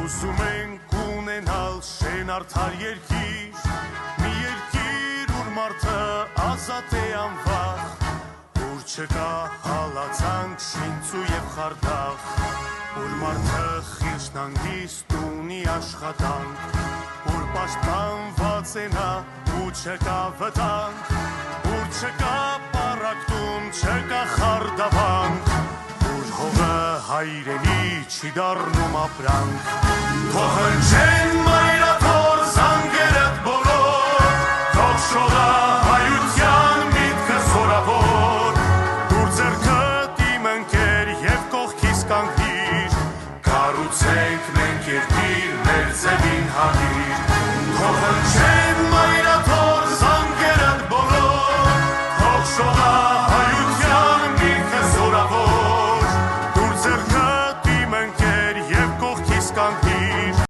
Ուզում ենք ունենալ շեն արդար երկիր, մի երկիր, ուր մարդը ազատ է անվախ, ուր չկա հալածանք, շինծու և խարդախ, ուր մարդը խիղճ հանգիստ ունի աշխատանք, ուր պաշտպանված է նա ու չկա վտանգ, ուր չկա պառակտում, չկա խարդավանք, ուր հողը հայրենի չի դառնում ապրանք, թող հնչեն մայրաթոր զանգերդ բոլոր, թող շողա հայության միտքը զորավոր, դուր ձեռքդ իմ ընկեր և կողքիս կանգնիր, կառուցենք մենք երկիր մեր ձևին հաղիր, թող հնչեն մայրաթոր զանգերդ բոլոր, թող շողա հայության միտքը զորավոր, դուր ձեռքդ իմ ընկեր և կողքիս կանգնիր,